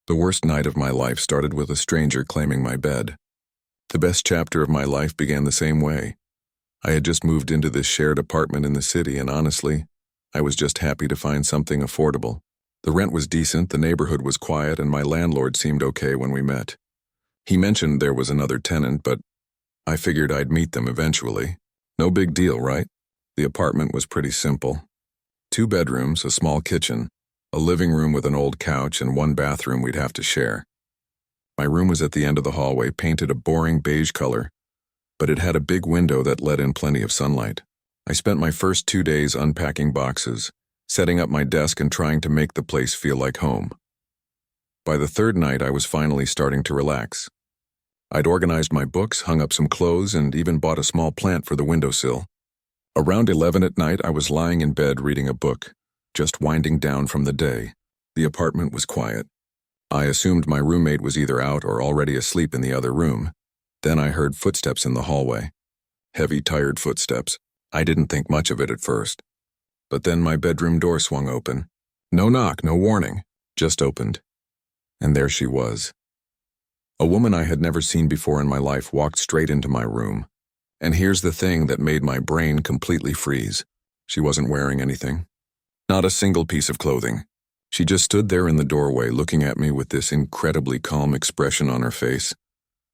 The worst night of my life started with a stranger claiming my bed. The best chapter of my life began the same way. I had just moved into this shared apartment in the city, and honestly, I was just happy to find something affordable. The rent was decent, the neighborhood was quiet, and my landlord seemed okay when we met. He mentioned there was another tenant, but I figured I'd meet them eventually. No big deal, right? The apartment was pretty simple. 2 bedrooms, a small kitchen, a living room with an old couch, and 1 bathroom we'd have to share. My room was at the end of the hallway, painted a boring beige color, but it had a big window that let in plenty of sunlight. I spent my first 2 days unpacking boxes, setting up my desk and trying to make the place feel like home. By the 3rd night, I was finally starting to relax. I'd organized my books, hung up some clothes, and even bought a small plant for the windowsill. Around 11 at night, I was lying in bed reading a book, just winding down from the day. The apartment was quiet. I assumed my roommate was either out or already asleep in the other room. Then I heard footsteps in the hallway. Heavy, tired footsteps. I didn't think much of it at first. But then my bedroom door swung open. No knock, no warning, just opened. And there she was. A woman I had never seen before in my life walked straight into my room. And here's the thing that made my brain completely freeze. She wasn't wearing anything. Not a single piece of clothing. She just stood there in the doorway looking at me with this incredibly calm expression on her face.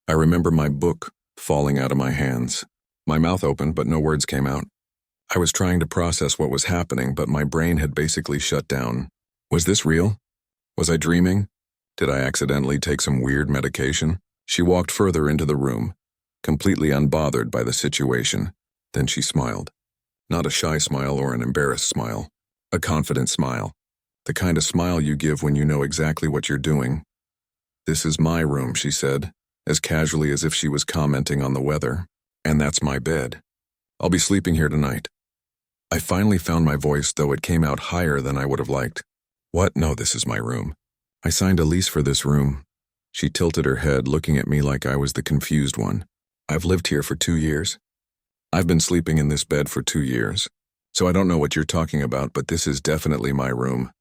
I remember my book falling out of my hands. My mouth opened, but no words came out. I was trying to process what was happening, but my brain had basically shut down. Was this real? Was I dreaming? Did I accidentally take some weird medication? She walked further into the room, completely unbothered by the situation. Then she smiled. Not a shy smile or an embarrassed smile. A confident smile. The kind of smile you give when you know exactly what you're doing. "This is my room," she said, as casually as if she was commenting on the weather. "And that's my bed. I'll be sleeping here tonight." I finally found my voice, though it came out higher than I would have liked. "What? No, this is my room. I signed a lease for this room." She tilted her head, looking at me like I was the confused one. "I've lived here for 2 years. I've been sleeping in this bed for 2 years. So I don't know what you're talking about, but this is definitely my room."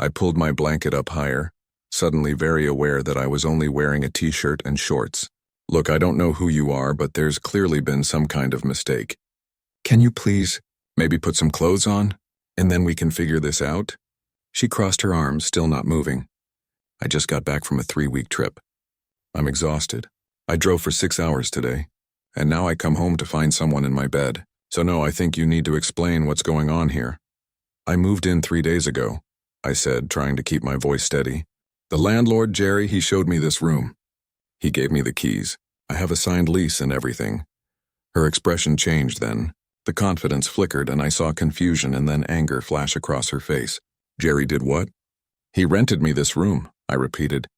I pulled my blanket up higher, suddenly very aware that I was only wearing a t-shirt and shorts. "Look, I don't know who you are, but there's clearly been some kind of mistake. Can you please maybe put some clothes on, and then we can figure this out?" She crossed her arms, still not moving. "I just got back from a 3-week trip. I'm exhausted. I drove for 6 hours today, and now I come home to find someone in my bed. So no, I think you need to explain what's going on here." "I moved in 3 days ago," I said, trying to keep my voice steady. "The landlord, Jerry, he showed me this room. He gave me the keys. I have a signed lease and everything." Her expression changed then. The confidence flickered, and I saw confusion and then anger flash across her face. "Jerry did what?" "He rented me this room," I repeated.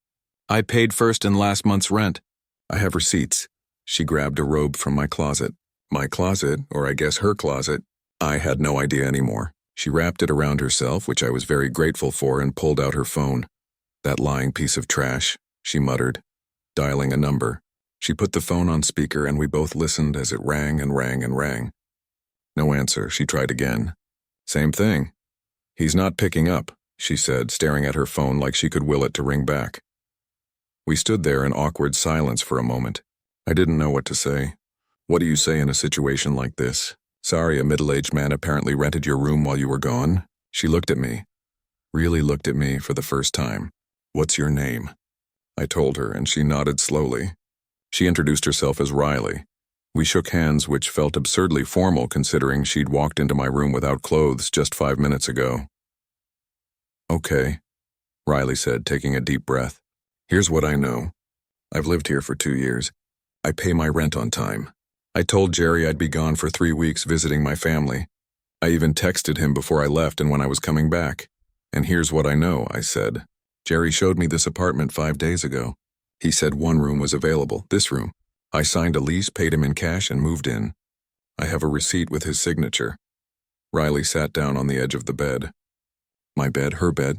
"I paid first and last month's rent. I have receipts." She grabbed a robe from my closet. My closet, or I guess her closet. I had no idea anymore. She wrapped it around herself, which I was very grateful for, and pulled out her phone. "That lying piece of trash," she muttered, dialing a number. She put the phone on speaker, and we both listened as it rang and rang and rang. No answer. She tried again. "Same thing." "He's not picking up," she said, staring at her phone like she could will it to ring back. We stood there in awkward silence for a moment. I didn't know what to say. What do you say in a situation like this? "Sorry, a middle-aged man apparently rented your room while you were gone." She looked at me. Really looked at me for the first time. "What's your name?" I told her, and she nodded slowly. She introduced herself as Riley. We shook hands, which felt absurdly formal considering she'd walked into my room without clothes just 5 minutes ago. "Okay," Riley said, taking a deep breath. "Here's what I know. I've lived here for 2 years. I pay my rent on time. I told Jerry I'd be gone for 3 weeks visiting my family. I even texted him before I left and when I was coming back. And here's what I know," I said. "Jerry showed me this apartment 5 days ago. He said 1 room was available, this room. I signed a lease, paid him in cash, and moved in. I have a receipt with his signature." Riley sat down on the edge of the bed. "My bed, her bed?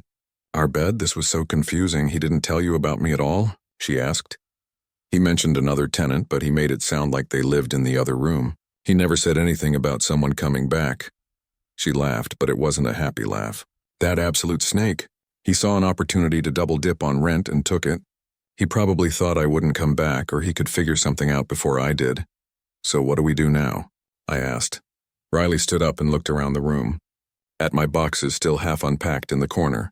Our bed? This was so confusing. He didn't tell you about me at all?" she asked. "He mentioned another tenant, but he made it sound like they lived in the other room. He never said anything about someone coming back." She laughed, but it wasn't a happy laugh. "That absolute snake. He saw an opportunity to double dip on rent and took it. He probably thought I wouldn't come back or he could figure something out before I did. So what do we do now? I asked. Riley stood up and looked around the room. At my boxes still half unpacked in the corner.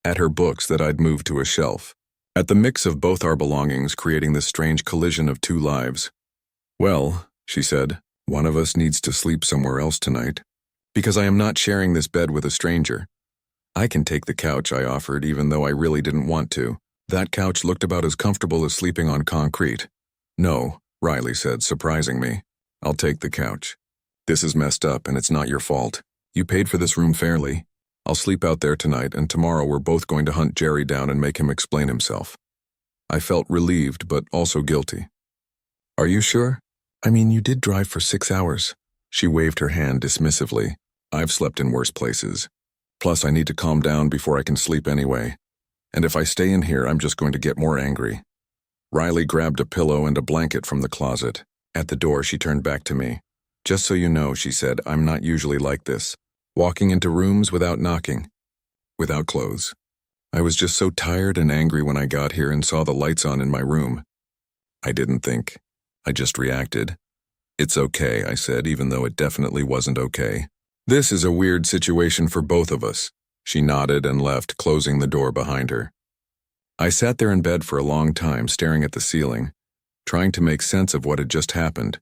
At her books that I'd moved to a shelf. At the mix of both our belongings creating this strange collision of two lives. Well, she said, one of us needs to sleep somewhere else tonight. Because I am not sharing this bed with a stranger. I can take the couch, I offered, even though I really didn't want to. That couch looked about as comfortable as sleeping on concrete. No, Riley said, surprising me. I'll take the couch. This is messed up and it's not your fault. You paid for this room fairly. I'll sleep out there tonight and tomorrow we're both going to hunt Jerry down and make him explain himself. I felt relieved but also guilty. Are you sure? I mean, you did drive for 6 hours. She waved her hand dismissively. I've slept in worse places. Plus, I need to calm down before I can sleep anyway. And if I stay in here, I'm just going to get more angry. Riley grabbed a pillow and a blanket from the closet. At the door, she turned back to me. Just so you know, she said, I'm not usually like this. Walking into rooms without knocking. Without clothes. I was just so tired and angry when I got here and saw the lights on in my room. I didn't think. I just reacted. It's okay, I said, even though it definitely wasn't okay. This is a weird situation for both of us. She nodded and left, closing the door behind her. I sat there in bed for a long time, staring at the ceiling, trying to make sense of what had just happened.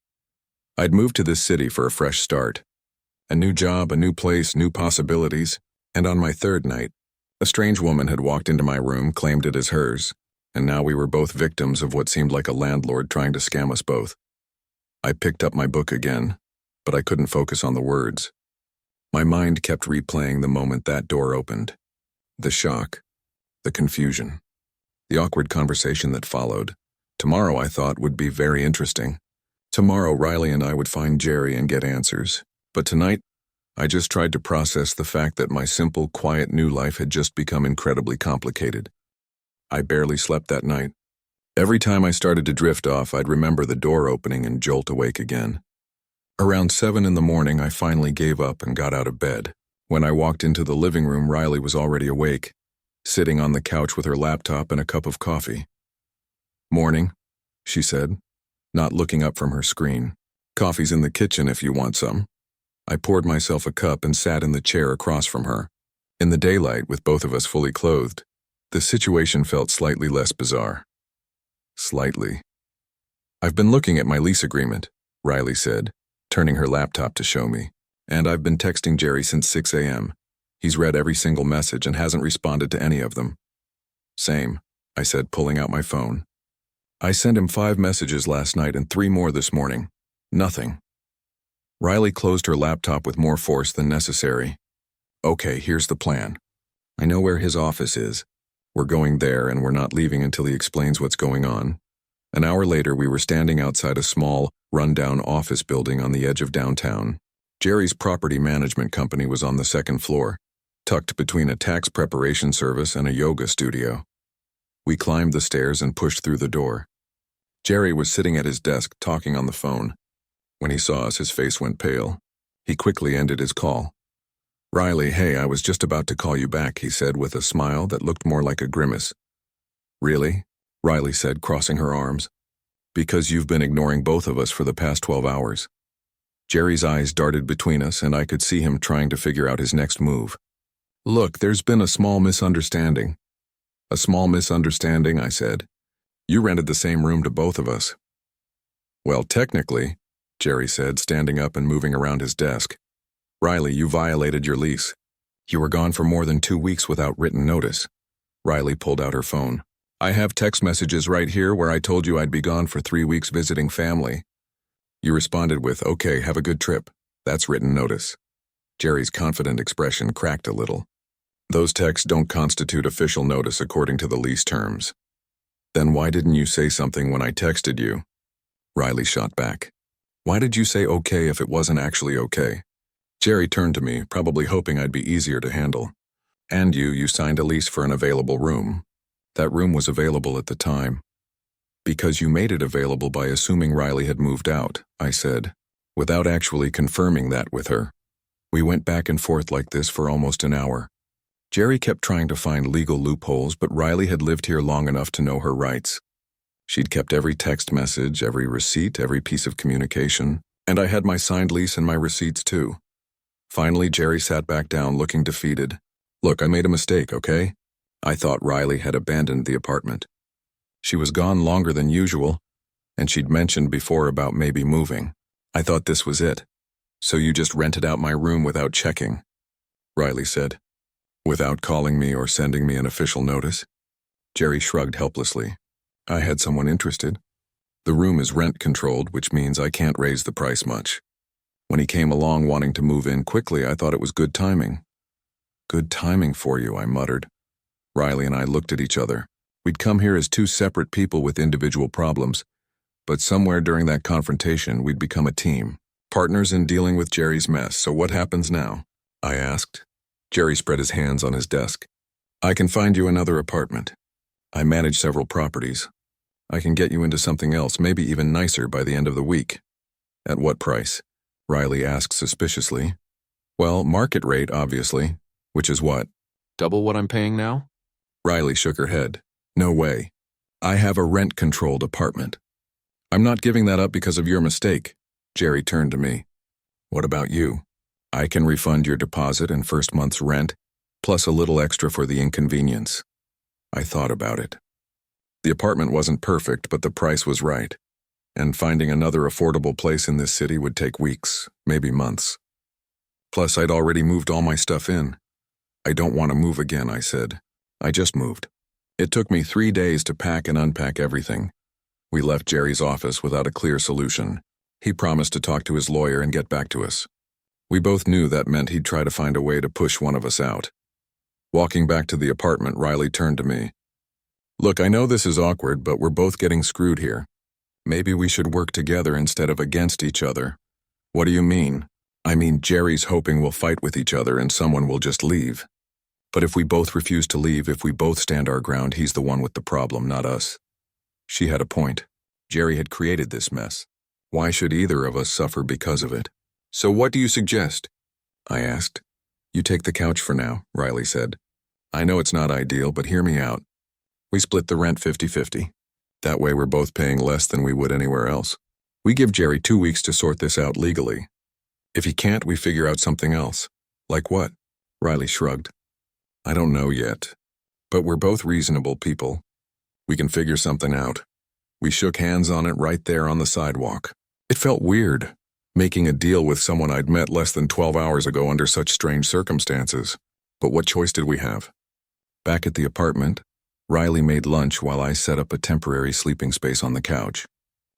I'd moved to this city for a fresh start. A new job, a new place, new possibilities, and on my third night, a strange woman had walked into my room, claimed it as hers, and now we were both victims of what seemed like a landlord trying to scam us both. I picked up my book again, but I couldn't focus on the words. My mind kept replaying the moment that door opened. The shock, the confusion, the awkward conversation that followed. Tomorrow, I thought, would be very interesting. Tomorrow, Riley and I would find Jerry and get answers. But tonight, I just tried to process the fact that my simple, quiet new life had just become incredibly complicated. I barely slept that night. Every time I started to drift off, I'd remember the door opening and jolt awake again. Around 7 in the morning, I finally gave up and got out of bed. When I walked into the living room, Riley was already awake, sitting on the couch with her laptop and a cup of coffee. Morning, she said, not looking up from her screen. Coffee's in the kitchen if you want some. I poured myself a cup and sat in the chair across from her. In the daylight, with both of us fully clothed, the situation felt slightly less bizarre. Slightly. I've been looking at my lease agreement, Riley said, turning her laptop to show me. And I've been texting Jerry since 6 a.m. He's read every single message and hasn't responded to any of them. Same, I said, pulling out my phone. I sent him 5 messages last night and 3 more this morning. Nothing. Riley closed her laptop with more force than necessary. Okay, here's the plan. I know where his office is. We're going there and we're not leaving until he explains what's going on. An hour later, we were standing outside a small, run-down office building on the edge of downtown. Jerry's property management company was on the 2nd floor, tucked between a tax preparation service and a yoga studio. We climbed the stairs and pushed through the door. Jerry was sitting at his desk talking on the phone. When he saw us, his face went pale. He quickly ended his call. Riley, hey, I was just about to call you back, he said with a smile that looked more like a grimace. Really? Riley said, crossing her arms. Because you've been ignoring both of us for the past 12 hours. Jerry's eyes darted between us, and I could see him trying to figure out his next move. Look, there's been a small misunderstanding. A small misunderstanding, I said. You rented the same room to both of us. Well, technically, Jerry said, standing up and moving around his desk. Riley, you violated your lease. You were gone for more than 2 weeks without written notice. Riley pulled out her phone. I have text messages right here where I told you I'd be gone for 3 weeks visiting family. You responded with, okay, have a good trip. That's written notice. Jerry's confident expression cracked a little. Those texts don't constitute official notice according to the lease terms. Then why didn't you say something when I texted you? Riley shot back. Why did you say okay if it wasn't actually okay? Jerry turned to me, probably hoping I'd be easier to handle. And you signed a lease for an available room. That room was available at the time. Because you made it available by assuming Riley had moved out, I said, without actually confirming that with her. We went back and forth like this for almost an hour. Jerry kept trying to find legal loopholes, but Riley had lived here long enough to know her rights. She'd kept every text message, every receipt, every piece of communication, and I had my signed lease and my receipts too. Finally, Jerry sat back down looking defeated. Look, I made a mistake, okay? I thought Riley had abandoned the apartment. She was gone longer than usual, and she'd mentioned before about maybe moving. I thought this was it. So you just rented out my room without checking, Riley said. Without calling me or sending me an official notice? Jerry shrugged helplessly. I had someone interested. The room is rent-controlled, which means I can't raise the price much. When he came along wanting to move in quickly, I thought it was good timing. Good timing for you, I muttered. Riley and I looked at each other. We'd come here as two separate people with individual problems, but somewhere during that confrontation, we'd become a team. Partners in dealing with Jerry's mess. So what happens now? I asked. Jerry spread his hands on his desk. I can find you another apartment. I manage several properties. I can get you into something else, maybe even nicer by the end of the week. At what price? Riley asked suspiciously. Well, market rate, obviously. Which is what? Double what I'm paying now? Riley shook her head. No way. I have a rent-controlled apartment. I'm not giving that up because of your mistake. Jerry turned to me. What about you? I can refund your deposit and first month's rent, plus a little extra for the inconvenience. I thought about it. The apartment wasn't perfect, but the price was right. And finding another affordable place in this city would take weeks, maybe months. Plus, I'd already moved all my stuff in. I don't want to move again, I said. I just moved. It took me 3 days to pack and unpack everything. We left Jerry's office without a clear solution. He promised to talk to his lawyer and get back to us. We both knew that meant he'd try to find a way to push one of us out. Walking back to the apartment, Riley turned to me. Look, I know this is awkward, but we're both getting screwed here. Maybe we should work together instead of against each other. What do you mean? I mean, Jerry's hoping we'll fight with each other and someone will just leave. But if we both refuse to leave, if we both stand our ground, he's the one with the problem, not us. She had a point. Jerry had created this mess. Why should either of us suffer because of it? So what do you suggest? I asked. You take the couch for now, Riley said. I know it's not ideal, but hear me out. We split the rent 50-50. That way we're both paying less than we would anywhere else. We give Jerry 2 weeks to sort this out legally. If he can't, we figure out something else. Like what? Riley shrugged. I don't know yet. But we're both reasonable people. We can figure something out. We shook hands on it right there on the sidewalk. It felt weird, making a deal with someone I'd met less than 12 hours ago under such strange circumstances. But what choice did we have? Back at the apartment, Riley made lunch while I set up a temporary sleeping space on the couch.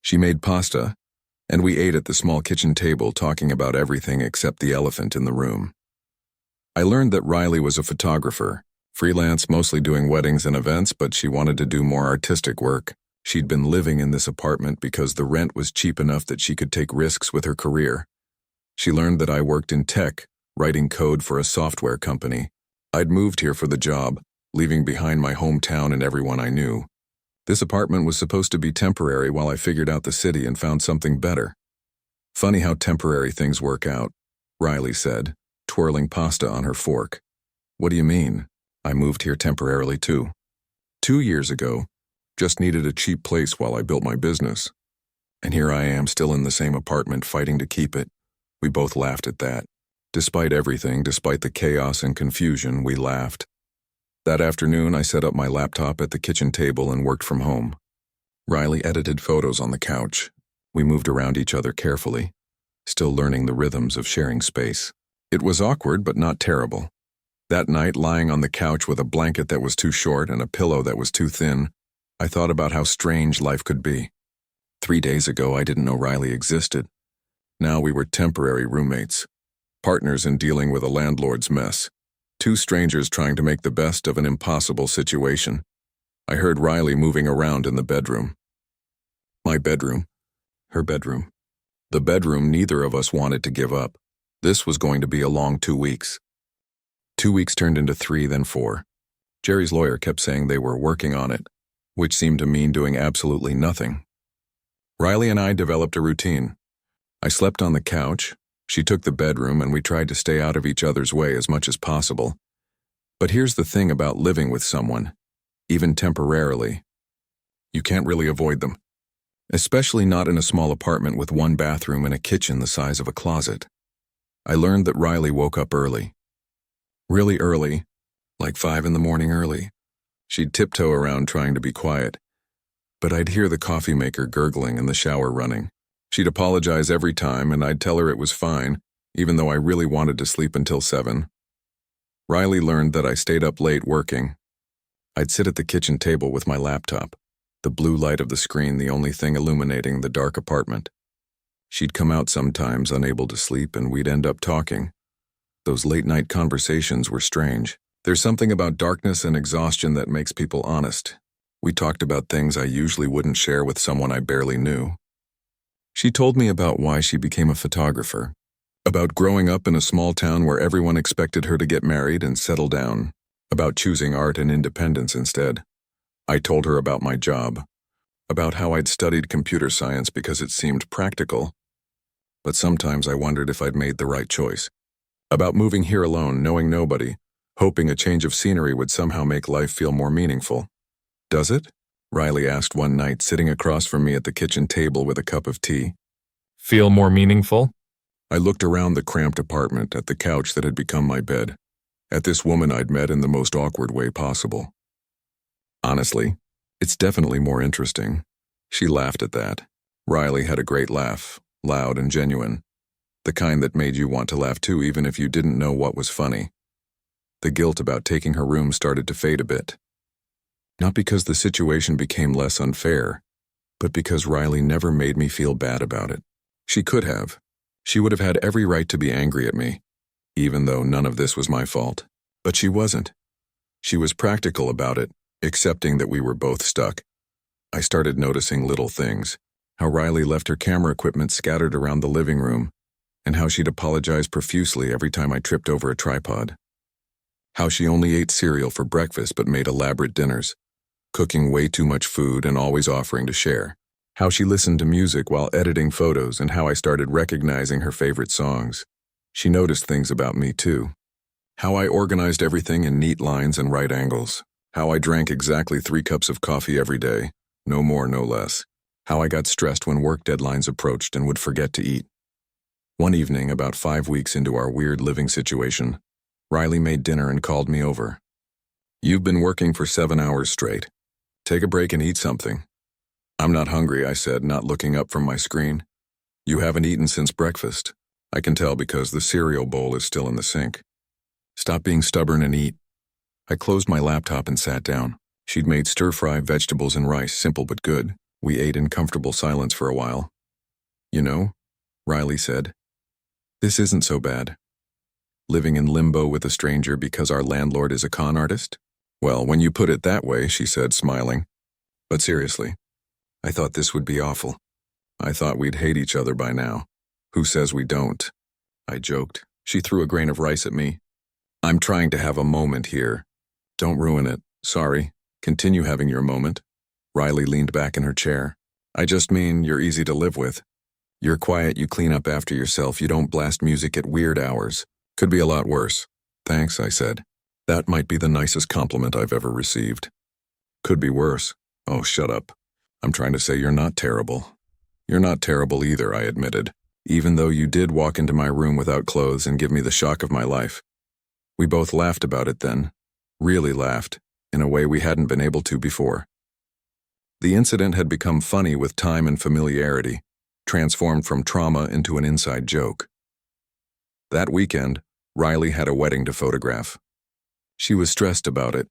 She made pasta, and we ate at the small kitchen table talking about everything except the elephant in the room. I learned that Riley was a photographer, freelance, mostly doing weddings and events, but she wanted to do more artistic work. She'd been living in this apartment because the rent was cheap enough that she could take risks with her career. She learned that I worked in tech, writing code for a software company. I'd moved here for the job, leaving behind my hometown and everyone I knew. This apartment was supposed to be temporary while I figured out the city and found something better. Funny how temporary things work out, Riley said, twirling pasta on her fork. What do you mean? I moved here temporarily too. 2 years ago, just needed a cheap place while I built my business. And here I am still in the same apartment fighting to keep it. We both laughed at that. Despite everything, despite the chaos and confusion, we laughed. That afternoon, I set up my laptop at the kitchen table and worked from home. Riley edited photos on the couch. We moved around each other carefully, still learning the rhythms of sharing space. It was awkward, but not terrible. That night, lying on the couch with a blanket that was too short and a pillow that was too thin, I thought about how strange life could be. 3 days ago, I didn't know Riley existed. Now we were temporary roommates, partners in dealing with a landlord's mess. 2 strangers trying to make the best of an impossible situation. I heard Riley moving around in the bedroom. My bedroom. Her bedroom. The bedroom neither of us wanted to give up. This was going to be a long 2 weeks. 2 weeks turned into 3, then 4. Jerry's lawyer kept saying they were working on it, which seemed to mean doing absolutely nothing. Riley and I developed a routine. I slept on the couch, she took the bedroom, and we tried to stay out of each other's way as much as possible. But here's the thing about living with someone, even temporarily. You can't really avoid them. Especially not in a small apartment with one bathroom and a kitchen the size of a closet. I learned that Riley woke up early. Really early, like 5 in the morning early. She'd tiptoe around trying to be quiet, but I'd hear the coffee maker gurgling and the shower running. She'd apologize every time, and I'd tell her it was fine, even though I really wanted to sleep until 7. Riley learned that I stayed up late working. I'd sit at the kitchen table with my laptop, the blue light of the screen the only thing illuminating the dark apartment. She'd come out sometimes, unable to sleep, and we'd end up talking. Those late-night conversations were strange. There's something about darkness and exhaustion that makes people honest. We talked about things I usually wouldn't share with someone I barely knew. She told me about why she became a photographer, about growing up in a small town where everyone expected her to get married and settle down, about choosing art and independence instead. I told her about my job, about how I'd studied computer science because it seemed practical, but sometimes I wondered if I'd made the right choice. About moving here alone, knowing nobody, hoping a change of scenery would somehow make life feel more meaningful. Does it? Riley asked one night, sitting across from me at the kitchen table with a cup of tea. Feel more meaningful? I looked around the cramped apartment, at the couch that had become my bed, at this woman I'd met in the most awkward way possible. Honestly, it's definitely more interesting. She laughed at that. Riley had a great laugh, loud and genuine. The kind that made you want to laugh too, even if you didn't know what was funny. The guilt about taking her room started to fade a bit. Not because the situation became less unfair, but because Riley never made me feel bad about it. She could have. She would have had every right to be angry at me, even though none of this was my fault. But she wasn't. She was practical about it, accepting that we were both stuck. I started noticing little things, how Riley left her camera equipment scattered around the living room, and how she'd apologize profusely every time I tripped over a tripod. How she only ate cereal for breakfast but made elaborate dinners, cooking way too much food and always offering to share. How she listened to music while editing photos, and how I started recognizing her favorite songs. She noticed things about me too. How I organized everything in neat lines and right angles. How I drank exactly 3 cups of coffee every day, no more, no less. How I got stressed when work deadlines approached and would forget to eat. One evening, about 5 weeks into our weird living situation, Riley made dinner and called me over. "You've been working for 7 hours straight. Take a break and eat something." "I'm not hungry," I said, not looking up from my screen. "You haven't eaten since breakfast. I can tell because the cereal bowl is still in the sink. Stop being stubborn and eat." I closed my laptop and sat down. She'd made stir-fry vegetables and rice, simple but good. We ate in comfortable silence for a while. "You know," Riley said, "this isn't so bad. Living in limbo with a stranger because our landlord is a con artist?" "Well, when you put it that way," she said, smiling. "But seriously, I thought this would be awful. I thought we'd hate each other by now. Who says we don't?" I joked. She threw a grain of rice at me. "I'm trying to have a moment here. Don't ruin it. Sorry. Continue having your moment." Riley leaned back in her chair. "I just mean you're easy to live with. You're quiet, you clean up after yourself, you don't blast music at weird hours. Could be a lot worse." "Thanks," I said. That might be the nicest compliment I've ever received. "Could be worse." "Oh, shut up. I'm trying to say you're not terrible." "You're not terrible either," I admitted, "even though you did walk into my room without clothes and give me the shock of my life." We both laughed about it then. Really laughed, in a way we hadn't been able to before. The incident had become funny with time and familiarity, transformed from trauma into an inside joke. That weekend, Riley had a wedding to photograph. She was stressed about it,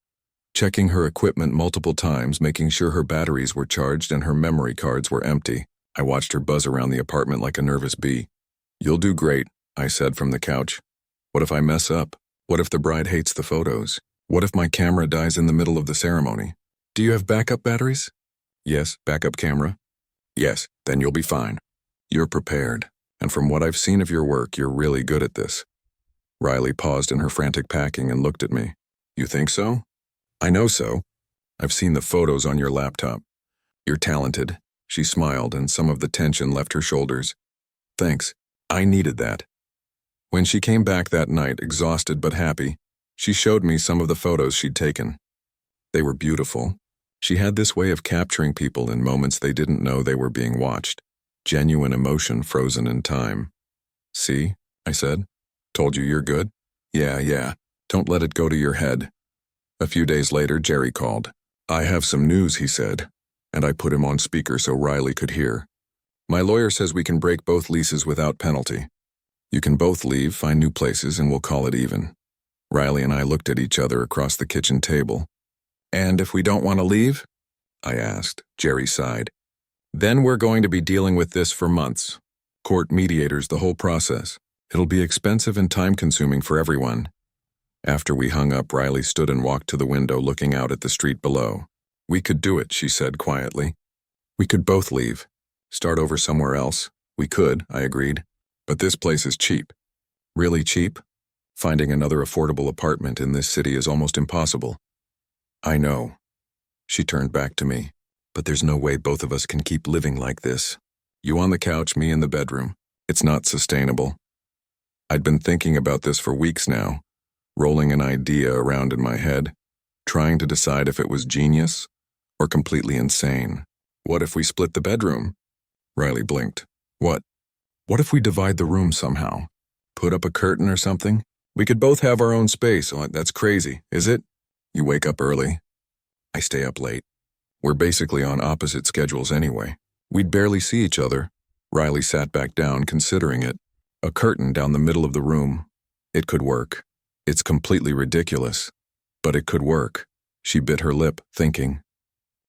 checking her equipment multiple times, making sure her batteries were charged and her memory cards were empty. I watched her buzz around the apartment like a nervous bee. "You'll do great," I said from the couch. "What if I mess up? What if the bride hates the photos? What if my camera dies in the middle of the ceremony? Do you have backup batteries?" "Yes, backup camera." "Yes, then you'll be fine. You're prepared, and from what I've seen of your work, you're really good at this." Riley paused in her frantic packing and looked at me. "You think so?" "I know so. I've seen the photos on your laptop. You're talented." She smiled, and some of the tension left her shoulders. "Thanks. I needed that." When she came back that night, exhausted but happy, She showed me some of the photos she'd taken. They were beautiful. She had this way of capturing people in moments they didn't know they were being watched. Genuine emotion frozen in time. See, I said. Told you you're good? Yeah. Don't let it go to your head. A few days later, Jerry called. I have some news, he said, and I put him on speaker so Riley could hear. My lawyer says we can break both leases without penalty. You can both leave, find new places, and we'll call it even. Riley and I looked at each other across the kitchen table. And if we don't want to leave? I asked. Jerry sighed. Then we're going to be dealing with this for months. Court mediators, the whole process. It'll be expensive and time-consuming for everyone. After we hung up, Riley stood and walked to the window looking out at the street below. We could do it, she said quietly. We could both leave. Start over somewhere else. We could, I agreed. But this place is cheap. Really cheap? Finding another affordable apartment in this city is almost impossible. I know. She turned back to me. But there's no way both of us can keep living like this. You on the couch, me in the bedroom. It's not sustainable. I'd been thinking about this for weeks now, rolling an idea around in my head, trying to decide if it was genius or completely insane. What if we split the bedroom? Riley blinked. What? What if we divide the room somehow? Put up a curtain or something? We could both have our own space. Oh, that's crazy, is it? You wake up early. I stay up late. We're basically on opposite schedules anyway. We'd barely see each other. Riley sat back down, considering it. A curtain down the middle of the room. It could work. It's completely ridiculous. But it could work. She bit her lip, thinking.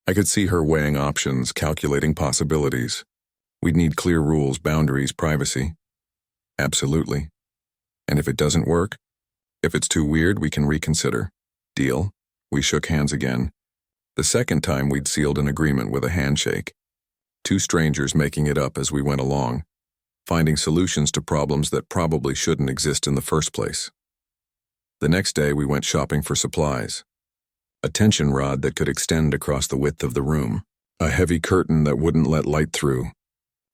I could see her weighing options, calculating possibilities. We'd need clear rules, boundaries, privacy. Absolutely. And if it doesn't work, if it's too weird, we can reconsider. Deal? We shook hands again. The second time we'd sealed an agreement with a handshake. Two strangers making it up as we went along, finding solutions to problems that probably shouldn't exist in the first place. The next day we went shopping for supplies. A tension rod that could extend across the width of the room. A heavy curtain that wouldn't let light through.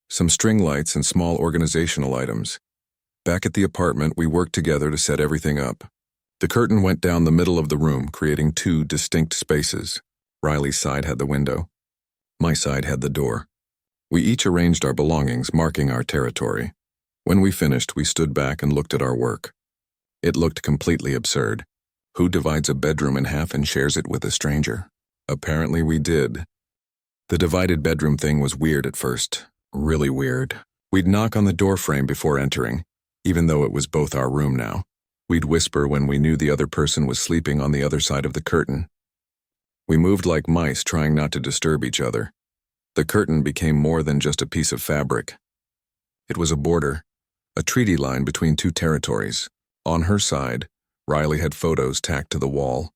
Some string lights and small organizational items. Back at the apartment, we worked together to set everything up. The curtain went down the middle of the room, creating two distinct spaces. Riley's side had the window. My side had the door. We each arranged our belongings, marking our territory. When we finished, we stood back and looked at our work. It looked completely absurd. Who divides a bedroom in half and shares it with a stranger? Apparently we did. The divided bedroom thing was weird at first. Really weird. We'd knock on the door frame before entering, even though it was both our room now. We'd whisper when we knew the other person was sleeping on the other side of the curtain. We moved like mice, trying not to disturb each other. The curtain became more than just a piece of fabric. It was a border, a treaty line between two territories. On her side, Riley had photos tacked to the wall,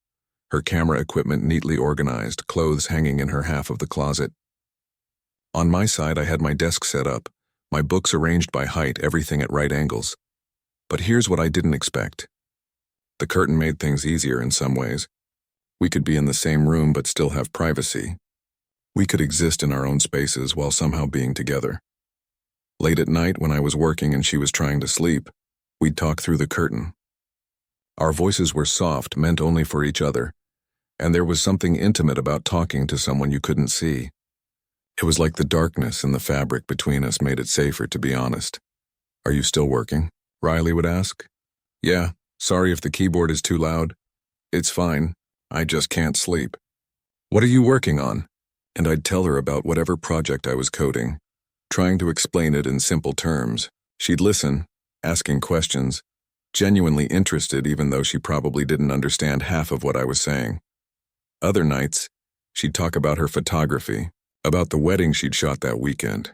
her camera equipment neatly organized, clothes hanging in her half of the closet. On my side, I had my desk set up, my books arranged by height, everything at right angles. But here's what I didn't expect. The curtain made things easier in some ways. We could be in the same room but still have privacy. We could exist in our own spaces while somehow being together. Late at night, when I was working and she was trying to sleep, we'd talk through the curtain. Our voices were soft, meant only for each other, and there was something intimate about talking to someone you couldn't see. It was like the darkness and the fabric between us made it safer, to be honest. Are you still working? Riley would ask. Yeah, sorry if the keyboard is too loud. It's fine, I just can't sleep. What are you working on? And I'd tell her about whatever project I was coding, trying to explain it in simple terms. She'd listen, asking questions, genuinely interested even though she probably didn't understand half of what I was saying. Other nights, she'd talk about her photography, about the wedding she'd shot that weekend,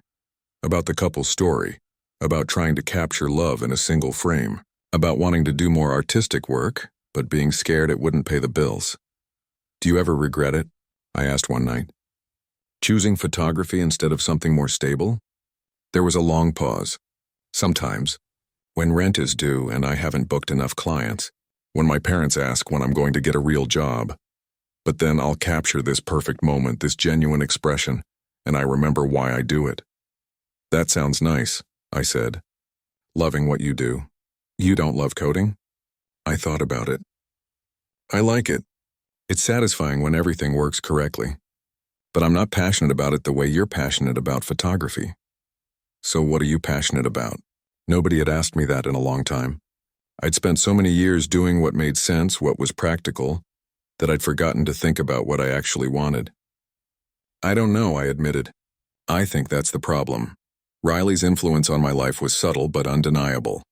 about the couple's story, about trying to capture love in a single frame, about wanting to do more artistic work, but being scared it wouldn't pay the bills. Do you ever regret it? I asked one night. Choosing photography instead of something more stable? There was a long pause. Sometimes, when rent is due and I haven't booked enough clients, when my parents ask when I'm going to get a real job. But then I'll capture this perfect moment, this genuine expression, and I remember why I do it. That sounds nice, I said. Loving what you do. You don't love coding? I thought about it. I like it. It's satisfying when everything works correctly. But I'm not passionate about it the way you're passionate about photography. So what are you passionate about? Nobody had asked me that in a long time. I'd spent so many years doing what made sense, what was practical, that I'd forgotten to think about what I actually wanted. I don't know, I admitted. I think that's the problem. Riley's influence on my life was subtle but undeniable.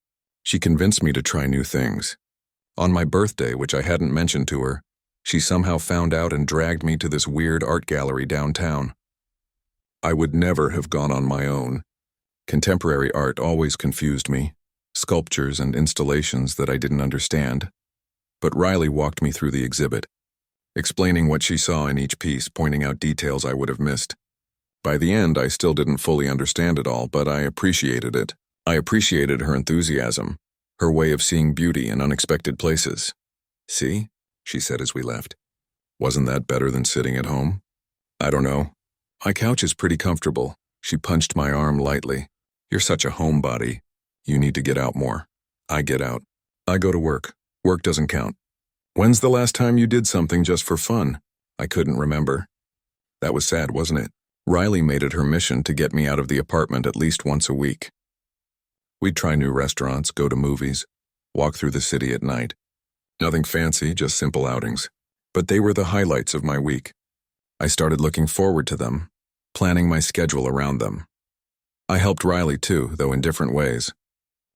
She convinced me to try new things. On my birthday, which I hadn't mentioned to her, she somehow found out and dragged me to this weird art gallery downtown. I would never have gone on my own. Contemporary art always confused me, sculptures and installations that I didn't understand. But Riley walked me through the exhibit, explaining what she saw in each piece, pointing out details I would have missed. By the end, I still didn't fully understand it all, but I appreciated it. I appreciated her enthusiasm, her way of seeing beauty in unexpected places. See? She said as we left. Wasn't that better than sitting at home? I don't know. My couch is pretty comfortable. She punched my arm lightly. You're such a homebody. You need to get out more. I get out. I go to work. Work doesn't count. When's the last time you did something just for fun? I couldn't remember. That was sad, wasn't it? Riley made it her mission to get me out of the apartment at least once a week. We'd try new restaurants, go to movies, walk through the city at night. Nothing fancy, just simple outings. But they were the highlights of my week. I started looking forward to them, planning my schedule around them. I helped Riley too, though in different ways.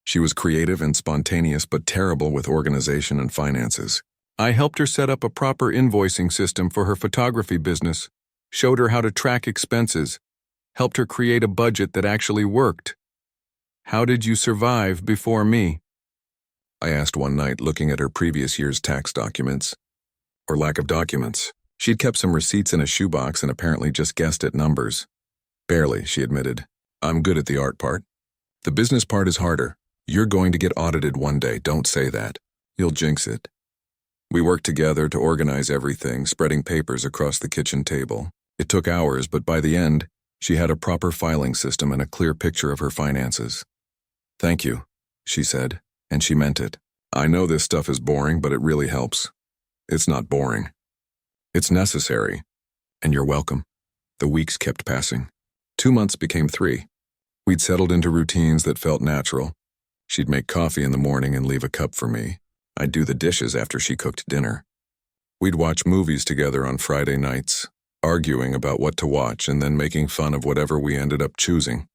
She was creative and spontaneous but terrible with organization and finances. I helped her set up a proper invoicing system for her photography business, showed her how to track expenses, helped her create a budget that actually worked. How did you survive before me? I asked one night, looking at her previous year's tax documents. Or lack of documents. She'd kept some receipts in a shoebox and apparently just guessed at numbers. Barely, she admitted. I'm good at the art part. The business part is harder. You're going to get audited one day, don't say that. You'll jinx it. We worked together to organize everything, spreading papers across the kitchen table. It took hours, but by the end, she had a proper filing system and a clear picture of her finances. Thank you, she said, and she meant it. I know this stuff is boring, but it really helps. It's not boring. It's necessary. And you're welcome. The weeks kept passing. 2 months became 3. We'd settled into routines that felt natural. She'd make coffee in the morning and leave a cup for me. I'd do the dishes after she cooked dinner. We'd watch movies together on Friday nights, arguing about what to watch and then making fun of whatever we ended up choosing.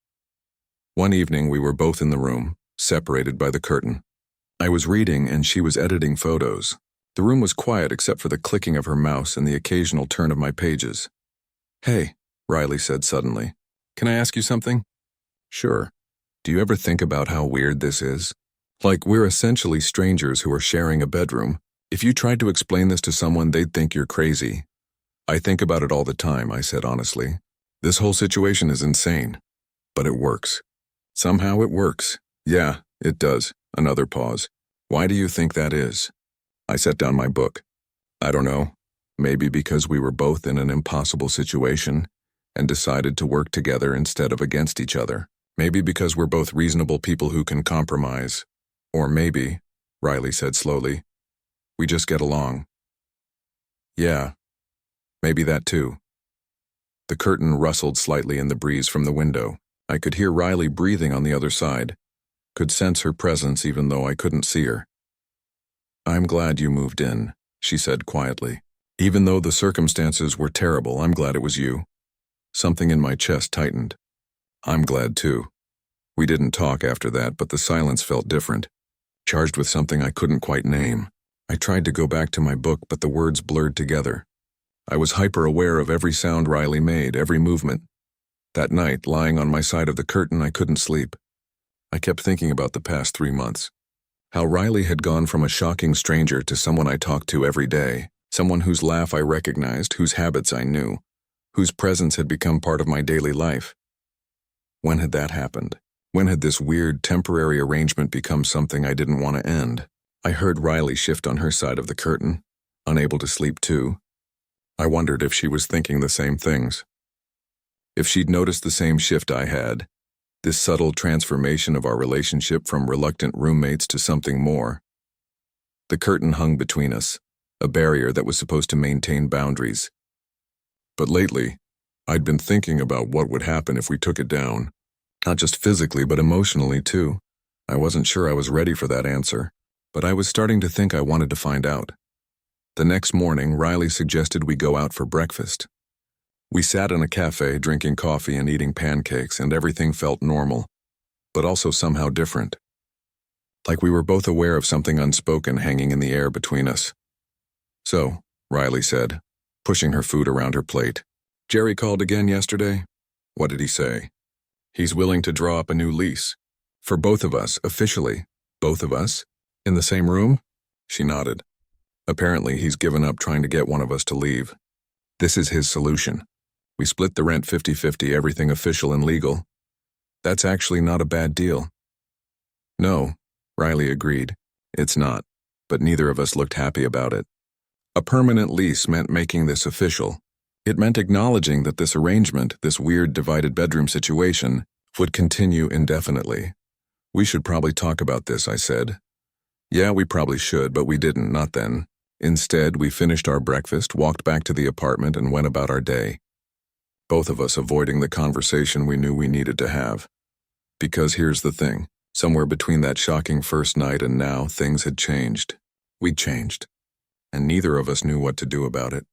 One evening we were both in the room, separated by the curtain. I was reading and she was editing photos. The room was quiet except for the clicking of her mouse and the occasional turn of my pages. Hey, Riley said suddenly. Can I ask you something? Sure. Do you ever think about how weird this is? Like, we're essentially strangers who are sharing a bedroom. If you tried to explain this to someone, they'd think you're crazy. I think about it all the time, I said honestly. This whole situation is insane. But it works. Somehow it works. Yeah, it does. Another pause. Why do you think that is? I set down my book. I don't know. Maybe because we were both in an impossible situation and decided to work together instead of against each other. Maybe because we're both reasonable people who can compromise. Or maybe, Riley said slowly, we just get along. Yeah, maybe that too. The curtain rustled slightly in the breeze from the window. I could hear Riley breathing on the other side, could sense her presence even though I couldn't see her. I'm glad you moved in, she said quietly. Even though the circumstances were terrible, I'm glad it was you. Something in my chest tightened. I'm glad too. We didn't talk after that, but the silence felt different, charged with something I couldn't quite name. I tried to go back to my book, but the words blurred together. I was hyper-aware of every sound Riley made, every movement. That night, lying on my side of the curtain, I couldn't sleep. I kept thinking about the past 3 months. How Riley had gone from a shocking stranger to someone I talked to every day, someone whose laugh I recognized, whose habits I knew, whose presence had become part of my daily life. When had that happened? When had this weird, temporary arrangement become something I didn't want to end? I heard Riley shift on her side of the curtain, unable to sleep too. I wondered if she was thinking the same things. If she'd noticed the same shift I had, this subtle transformation of our relationship from reluctant roommates to something more. The curtain hung between us, a barrier that was supposed to maintain boundaries. But lately, I'd been thinking about what would happen if we took it down. Not just physically, but emotionally, too. I wasn't sure I was ready for that answer, but I was starting to think I wanted to find out. The next morning, Riley suggested we go out for breakfast. We sat in a cafe drinking coffee and eating pancakes, and everything felt normal, but also somehow different. Like we were both aware of something unspoken hanging in the air between us. "So," Riley said, pushing her food around her plate. "Jerry called again yesterday?" "What did he say?" "He's willing to draw up a new lease. For both of us, officially." "Both of us? In the same room?" She nodded. "Apparently he's given up trying to get one of us to leave. This is his solution. We split the rent 50-50, everything official and legal. That's actually not a bad deal." "No," Riley agreed. "It's not, but neither of us looked happy about it. A permanent lease meant making this official. It meant acknowledging that this arrangement, this weird divided bedroom situation, would continue indefinitely. "We should probably talk about this," I said. "Yeah, we probably should, but we didn't, not then. Instead, we finished our breakfast, walked back to the apartment, and went about our day. Both of us avoiding the conversation we knew we needed to have. Because here's the thing, somewhere between that shocking first night and now, things had changed. We'd changed. And neither of us knew what to do about it.